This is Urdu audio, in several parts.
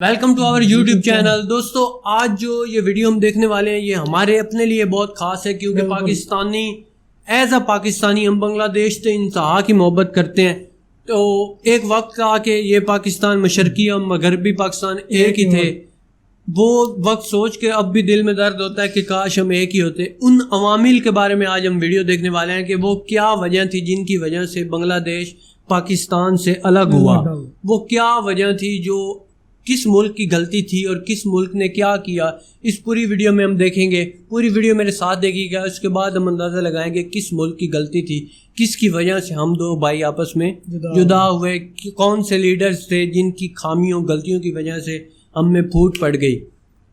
Welcome to our YouTube channel. دوستو آج جو یہ ویڈیو ہم دیکھنے والے ہیں یہ ہمارے اپنے لیے بہت خاص ہے کیونکہ پاکستانی ایز اے پاکستانی ہم بنگلہ دیش سے انتہا کی محبت کرتے ہیں. تو ایک وقت تھا کہ یہ پاکستان مشرقی اور مغربی پاکستان ایک ہی تھے. وہ وقت سوچ کے اب بھی دل میں درد ہوتا ہے کہ کاش ہم ایک ہی ہوتے. ان عوامل کے بارے میں آج ہم ویڈیو دیکھنے والے ہیں کہ وہ کیا وجہ تھی جن کی وجہ سے بنگلہ دیش پاکستان سے الگ ہوا. وہ کیا وجہ تھی, جو کس ملک کی غلطی تھی اور کس ملک نے کیا کیا, اس پوری ویڈیو میں ہم دیکھیں گے. پوری ویڈیو میرے ساتھ دیکھیے گا, اس کے بعد ہم اندازہ لگائیں گے کس ملک کی غلطی تھی, کس کی وجہ سے ہم دو بھائی آپس میں جدا ہوئے, کون سے لیڈرز تھے جن کی خامیوں غلطیوں کی وجہ سے ہم میں پھوٹ پڑ گئی.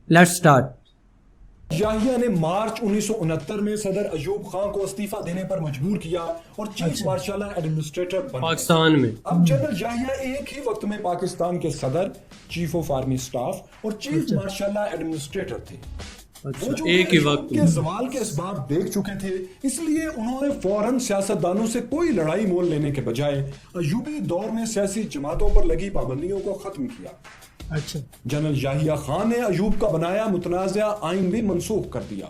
Let's start. یاہیا نے مارچ 1969 میں صدر ایوب خان کو استعفیٰ دینے پر مجبور کیا اور چیف مارشل ایڈمنسٹریٹر بن پاکستان میں. اب جنرل یاہیا ایک ہی وقت میں پاکستان کے صدر, چیف آف آرمی سٹاف اور چیف مارشل ایڈمنسٹریٹر تھے. ایک ہی وقت کے زوال کے اسباب دیکھ چکے تھے, اس لیے انہوں نے فوراً سیاستدانوں سے کوئی لڑائی مول لینے کے بجائے ایوبی دور میں سیاسی جماعتوں پر لگی پابندیوں کو ختم کیا. جنرل یاہیا خان نے ایوب کا بنایا متنازع آئین بھی منسوخ کر دیا.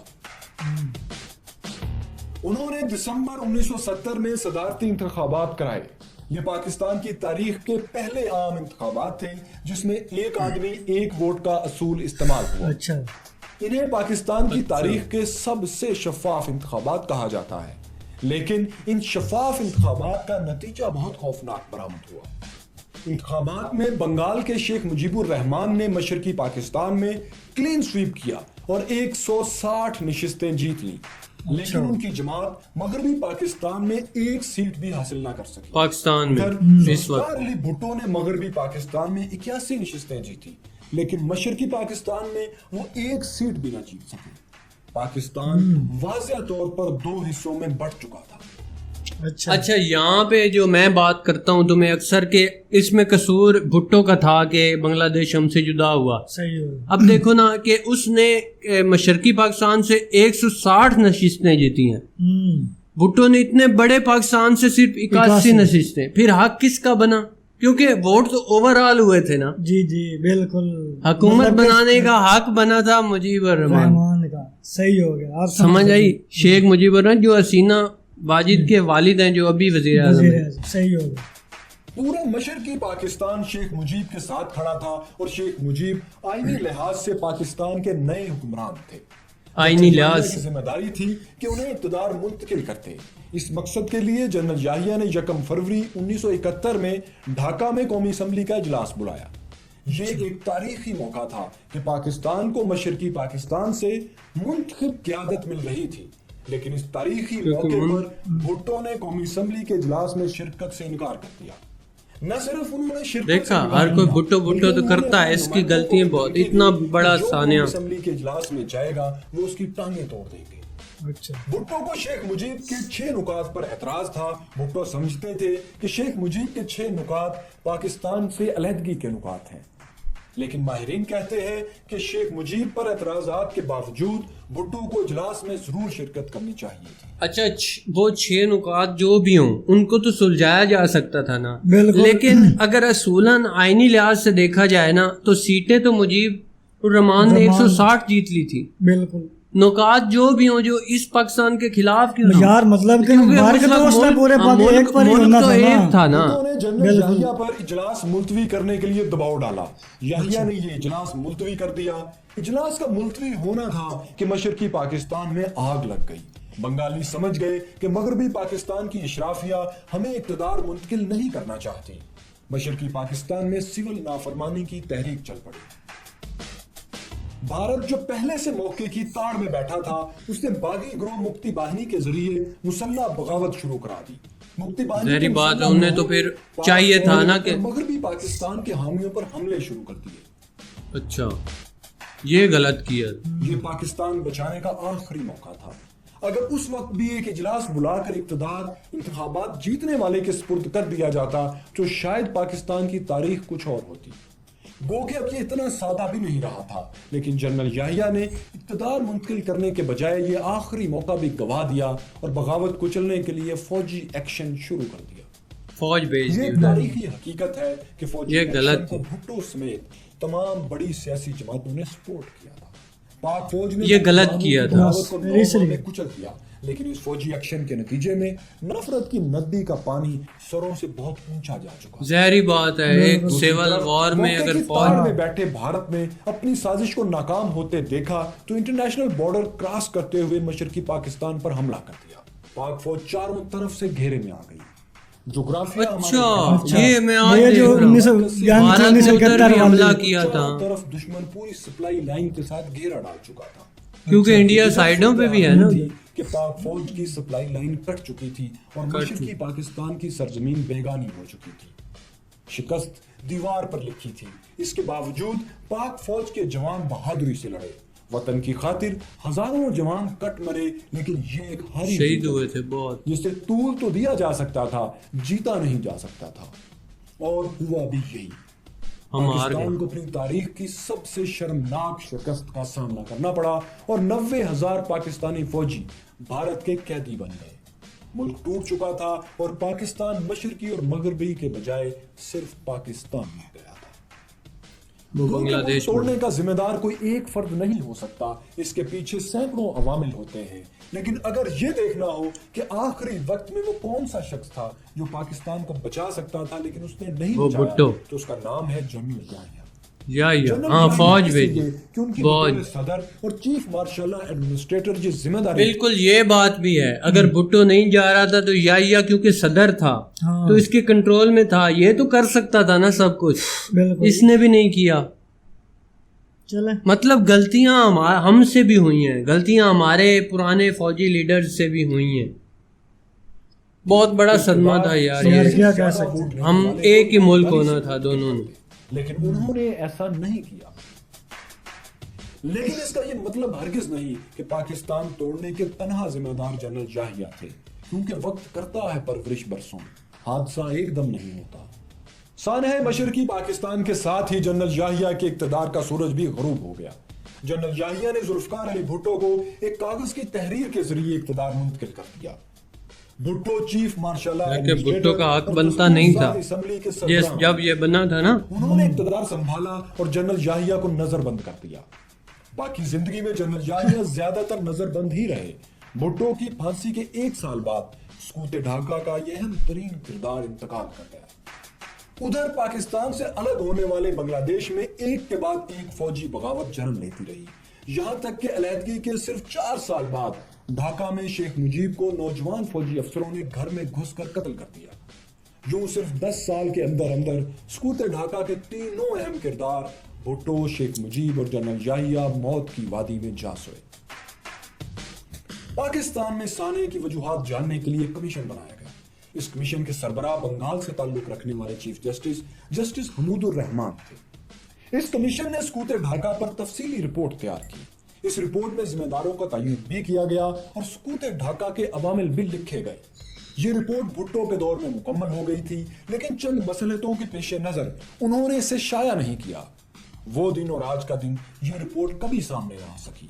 انہوں نے دسمبر 1970 میں صدارتی انتخابات کرائے. یہ پاکستان کی تاریخ کے پہلے عام انتخابات تھے جس میں ایک آدمی ایک ووٹ کا اصول استعمال ہوا. انہیں پاکستان کی تاریخ کے سب سے شفاف انتخابات کہا جاتا ہے, لیکن ان شفاف انتخابات کا نتیجہ بہت خوفناک برآمد ہوا. انتخابات میں بنگال کے شیخ مجیب الرحمان نے مشرقی پاکستان میں کلین سویپ کیا اور 160 نشستیں جیت لی, لیکن ان کی جماعت مغربی پاکستان میں ایک سیٹ بھی حاصل نہ کر سکی. پاکستان میں ذوالفقار علی بھٹو نے مغربی پاکستان میں 81 نشستیں جیتی, لیکن مشرقی پاکستان میں وہ ایک سیٹ بھی نہ جیت سکے. پاکستان واضح طور پر دو حصوں میں بٹ چکا تھا. اچھا, یہاں پہ جو میں بات کرتا ہوں تمہیں اکثر کہ اس میں قصور بھٹو کا تھا کہ بنگلہ دیش ہم سے جدا ہوا. اب دیکھو نا کہ اس نے مشرقی پاکستان سے 160 نشستیں جیتی ہیں, بھٹو نے اتنے بڑے پاکستان سے صرف 81 نشستیں. پھر حق کس کا بنا, کیونکہ ووٹ تو اوور آل ہوئے تھے نا. جی جی بالکل, حکومت بنانے کا حق بنا تھا مجیب الرحمان کا. صحیح ہو گیا, سمجھ آئی. شیخ مجیب الرحمان جو حسینہ واجد کے والد ہیں جو ابھی وزیر اعظم ہیں. صحیح ہو گیا. پورا مشرقی پاکستان شیخ مجیب کے ساتھ کھڑا تھا اور شیخ مجیب آئینی لحاظ سے پاکستان کے نئے حکمران تھے. آئینی لحاظ کی ذمہ داری تھی کہ انہیں اقتدار منتقل کرتے. اس مقصد کے لیے جنرل یاہیا نے 1 فروری 1971 میں ڈھاکہ میں قومی اسمبلی کا اجلاس بلایا. یہ ایک تاریخی موقع تھا کہ پاکستان کو مشرقی پاکستان سے منتخب قیادت مل رہی تھی, لیکن اس تاریخی موقع پر بھٹو نے قومی اسمبلی کے اجلاس میں شرکت سے انکار کر دیا. نہ صرف انہوں نے شرکت دیکھا, ہر کوئی بھٹو تو کرتا ہے, اس کی غلطیاں بہت. اتنا بڑا سانیہ اسمبلی کے اجلاس میں جائے گا وہ اس کی ٹانگیں توڑ دیں گے. بھٹو کو شیخ مجیب کے 6 نکات پر اعتراض تھا. بھٹو سمجھتے تھے کہ شیخ مجیب کے 6 نکات پاکستان سے علیحدگی کے نکات ہیں, لیکن ماہرین کہتے ہیں کہ شیخ مجیب پر اعتراضات کے باوجود بھٹو کو اجلاس میں ضرور شرکت کرنی چاہیے تھی. اچھا, وہ 6 نکات جو بھی ہوں ان کو تو سلجھایا جا سکتا تھا نا, لیکن اگر اصولاً آئینی لحاظ سے دیکھا جائے نا تو سیٹیں تو مجیب الرحمان نے 160 جیت لی تھی. بالکل, نکات جو بھی ہوں جو اس پاکستان کے خلاف کیوں یار, مطلب کہ ایک تھا نا. انہوں نے جنرل یاہیا پر اجلاس ملتوی کرنے کے لیے دباؤ ڈالا. یاہیا نے یہ اجلاس ملتوی کر دیا. اجلاس کا ملتوی ہونا تھا کہ مشرقی پاکستان میں آگ لگ گئی. بنگالی سمجھ گئے کہ مغربی پاکستان کی اشرافیہ ہمیں اقتدار منتقل نہیں کرنا چاہتی. مشرقی پاکستان میں سول نافرمانی کی تحریک چل پڑی. بھارت جو پہلے سے موقع کی تاڑ میں بیٹھا تھا, اس نے باغی گروہ مکتی باہنی کے ذریعے مسلح بغاوت شروع کرا دی. مکتی باہنی بات ہے, انہیں تو پھر چاہیے تھا نا کہ مغربی پاکستان کے حامیوں پر حملے شروع کر دیے. اچھا, یہ غلط کیا. یہ پاکستان بچانے کا آخری موقع تھا. اگر اس وقت بھی ایک اجلاس بلا کر اقتدار انتخابات جیتنے والے کے سپرد کر دیا جاتا تو شاید پاکستان کی تاریخ کچھ اور ہوتی. گو کہ اب یہ اتنا سادہ بھی نہیں رہا تھا, لیکن جنرل یاہیا نے اقتدار منتقل کرنے کے بجائے یہ آخری موقع بھی گوا دیا اور بغاوت کچلنے کے لیے فوجی ایکشن شروع کر دیا. فوج بھیج یہ دی. تاریخی حقیقت ہے کہ فوجی یہ غلط ایکشن کو بھٹو سمیت تمام بڑی سیاسی جماعتوں نے سپورٹ کیا تھا. پاک فوج نے یہ غلط کیا تھا. بغاوت کو 9 ماہ میں کچل دیا، لیکن اس فوجی ایکشن کے نتیجے میں نفرت کی ندی کا پانی سروں سے بہت اونچا جا چکا. ظاہری بات ہے ایک سیول وار میں اگر فوج میں بیٹھے بھارت نے اپنی سازش کو ناکام ہوتے دیکھا تو انٹرنیشنل بارڈر کراس کرتے ہوئے مشرقی پاکستان پر حملہ کر دیا. پاک فوج چاروں طرف سے گھیرے میں آ گئی. جغرافیہ اچھا یہ میں آج یہ جو دیکھ رہا ہوں بھارت نے ادھر بھی حملہ کیا تھا طرف دشمن پوری سپلائی لائن کے ساتھ گھیرا ڈال چکا تھا، کیونکہ انڈیا سائیڈوں پہ بھی ہے نا کہ پاک فوج کی سپلائی لائن کٹ چکی تھی اور مشرقی پاکستان کی سرزمین بیگانی ہو چکی تھی. شکست دیوار پر لکھی تھی. اس کے باوجود پاک فوج کے جوان بہادری سے لڑے. وطن کی خاطر ہزاروں جوان کٹ مرے، لیکن یہ ایک ہاری شہید ہوئے تھے بہت. جسے طول تو دیا جا سکتا تھا، جیتا نہیں جا سکتا تھا، اور ہوا بھی یہی. پاکستان کو اپنی تاریخ کی سب سے شرمناک شکست کا سامنا کرنا پڑا اور 90,000 پاکستانی فوجی بھارت کے قیدی بن گئے. ملک ٹوٹ چکا تھا اور پاکستان مشرقی اور مغربی کے بجائے صرف پاکستان میں گیا تھا. بنگلہ دیش توڑنے کا ذمہ دار کوئی ایک فرد نہیں ہو سکتا، اس کے پیچھے سینکڑوں عوامل ہوتے ہیں. لیکن اگر یہ دیکھنا ہو کہ آخری وقت میں وہ کون سا شخص تھا جو پاکستان کو بچا سکتا تھا لیکن اس نے نہیں بچایا، تو اس کا نام ہے جنرل یحییٰ. ہاں فوج بھیجی فوج صدر اور چیف مارشل ایڈمنسٹریٹر یہ ذمہ داری. بالکل یہ بات بھی ہے. اگر بھٹو نہیں جا رہا تھا تو یحییٰ کیونکہ صدر تھا تو اس کے کنٹرول میں تھا، یہ تو کر سکتا تھا نا سب کچھ، اس نے بھی نہیں کیا. مطلب غلطیاں ہم سے بھی ہوئی ہیں، غلطیاں ہمارے پرانے فوجی لیڈر سے بھی ہوئی ہیں. بہت بڑا صدمہ تھا یار یہ. ہم ایک ہی ملک ہونا تھا دونوں نے، لیکن انہوں نے ایسا نہیں کیا. لیکن اس کا یہ مطلب ہرگز نہیں کہ پاکستان توڑنے کے تنہا ذمہ دار جنرل یحییٰ تھے، کیونکہ وقت کرتا ہے پرورش برسوں، حادثہ ایک دم نہیں ہوتا. سانحہ مشرقی پاکستان کے ساتھ ہی جنرل یحییٰ کے اقتدار کا سورج بھی غروب ہو گیا. جنرل یحییٰ نے ذوالفقار علی بھٹو کو ایک کاغذ کی تحریر کے ذریعے اقتدار منتقل کر دیا. بھٹو چیف مارشل بھٹو کا حق بنتا نہیں تھا جب یہ بنا تھا نا، انہوں نے اقتدار سنبھالا اور جنرل یحییٰ کو نظر بند کر دیا. باقی زندگی میں جنرل یحییٰ زیادہ تر نظر بند ہی رہے. بھٹو کی پھانسی کے 1 سال بعد سقوط ڈھاکہ کا یہ اہم ترین کردار انتقال کر گیا. ادھر پاکستان سے الگ ہونے والے بنگلہ دیش میں ایک کے بعد ایک فوجی بغاوت جنم لیتی رہی، یہاں تک کہ علیحدگی کے صرف 4 سال بعد ڈھاکہ میں شیخ مجیب کو نوجوان فوجی افسروں نے گھر میں گھس کر قتل کر دیا. یوں صرف 10 سال کے اندر سقوط ڈھاکہ کے تینوں اہم کردار بھٹو، شیخ مجیب اور جنرل یحییٰ موت کی وادی میں جا سوئے. پاکستان میں سانحے کی وجوہات جاننے کے لیے کمیشن بنایا گیا. اس کمیشن کے سربراہ بنگال سے تعلق رکھنے والے چیف جسٹس حمود الرحمان تھے. اس کمیشن نے سقوط ڈھاکہ پر تفصیلی رپورٹ تیار کی. اس رپورٹ میں ذمہ داروں کا تعین بھی کیا گیا اور سقوط ڈھاکہ کے عوامل بھی لکھے گئے. یہ رپورٹ بھٹو کے دور میں مکمل ہو گئی تھی، لیکن چند مصلحتوں کے پیش نظر انہوں نے اسے شائع نہیں کیا. وہ دن اور آج کا دن یہ رپورٹ کبھی سامنے نہ آ سکی.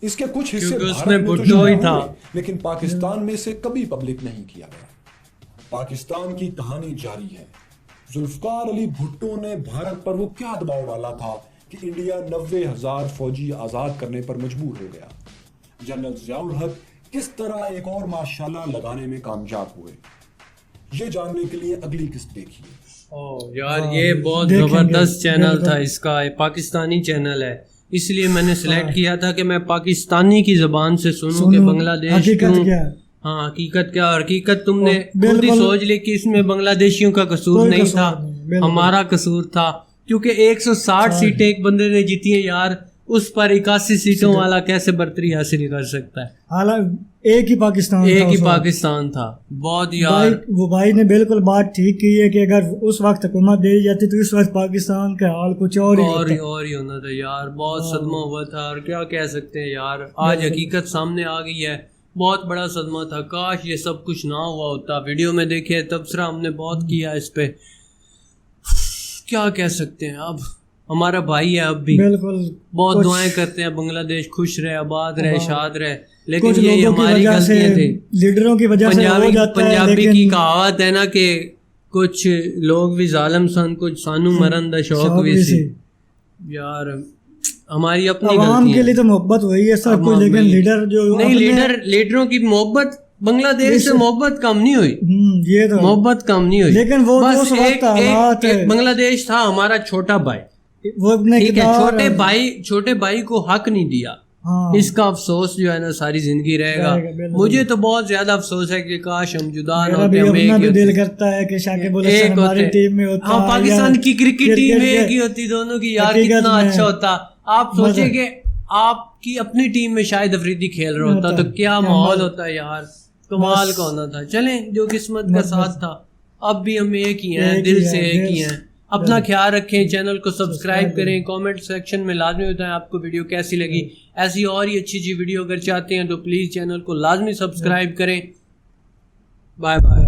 اس کے کچھ حصے بھارت میں تو شائع ہوئے، لیکن پاکستان میں اسے کبھی پبلک نہیں کیا گیا. پاکستان کی کہانی جاری ہے. ذوالفقار علی بھٹو نے بھارت پر وہ کیا دباؤ ڈالا تھا کہ انڈیا 90,000 فوجی آزاد کرنے پر مجبور ہو گیا. جنرل ضیاء الحق کس طرح ایک اور ماشاءاللہ لگانے میں کامیاب ہوئے، یہ جاننے کے لیے اگلی قسط دیکھیے. یار یہ بہت زبردست چینل تھا، اس کا پاکستانی چینل ہے، اس لیے میں نے سلیکٹ کیا تھا کہ میں پاکستانی کی زبان سے سنوں کہ بنگلہ دیش کیوں. ہاں حقیقت کیا، حقیقت تم نے خود ہی سوچ لی کہ اس میں بنگلہ دیشیوں کا قصور نہیں تھا، ہمارا قصور تھا. کیونکہ 160 سیٹیں ایک بندے نے جیتی ہیں یار، اس پر 81 سیٹوں والا کیسے برتری حاصل کر سکتا ہے. حالانکہ ایک ہی پاکستان تھا. بہت یار وہ بھائی نے بالکل بات ٹھیک کی ہے کہ اگر اس وقت حکومت دے جاتی تو اس وقت پاکستان کا حال کچھ اور ہی ہونا تھا یار. بہت صدمہ ہوا تھا اور کیا کہہ سکتے ہیں یار، آج حقیقت سامنے آ گئی ہے. بہت بڑا صدمہ تھا، کاش یہ سب کچھ نہ ہوا ہوتا. ویڈیو میں دیکھے تبصرہ ہم نے بہت کیا اس پہ، کیا کہہ سکتے ہیں. اب ہمارا بھائی ہے، اب بھی بہت دعائیں کرتے ہیں بنگلہ دیش خوش رہے، آباد رہے، شاد رہے، لیکن یہ ہماری غلطیاں تھی. لیڈروں کی وجہ سے پنجابی کی کہاوت ہے نا کہ کچھ لوگ بھی ظالم سن, کچھ سانو مرن دا شوق بھی سی. یار ہماری اپنی عوام کے لیے تو محبت وہی ہے سب کچھ, لیکن لیڈر جو نہیں, لیڈروں کی محبت بنگلہ دیش سے محبت کم نہیں ہوئی, یہ تو محبت کم نہیں ہوئی, لیکن وہ بس ایک بنگلہ دیش تھا ہمارا چھوٹا بھائی, وہ ٹھیک ہے, چھوٹے بھائی کو حق نہیں دیا, اس کا افسوس جو ہے نا ساری زندگی رہے گا. مجھے تو بہت زیادہ افسوس ہے کہ کاش ہم جدا نہ ہوتے, ہم ایک دل کرتا ہے کہ شاکب الحسن ہماری ٹیم میں ہوتا. ہاں, پاکستان کی کرکٹ ٹیم ایک ہی ہوتی دونوں کی, یار کتنا اچھا ہوتا. آپ سوچیں کہ آپ کی اپنی ٹیم میں شاہد افریدی کھیل رہا ہوتا تو کیا ماحول ہوتا یار, کمال کا ہونا تھا. چلیں جو قسمت کا ساتھ تھا, اب بھی ہم ایک ہی ہیں, دل سے ایک ہی ہیں. اپنا خیال رکھیں, چینل کو سبسکرائب کریں, کامنٹ سیکشن میں لازمی بتائیں آپ کو ویڈیو کیسی لگی. ایسی اور ہی اچھی ویڈیو اگر چاہتے ہیں تو پلیز چینل کو لازمی سبسکرائب کریں. Bye bye.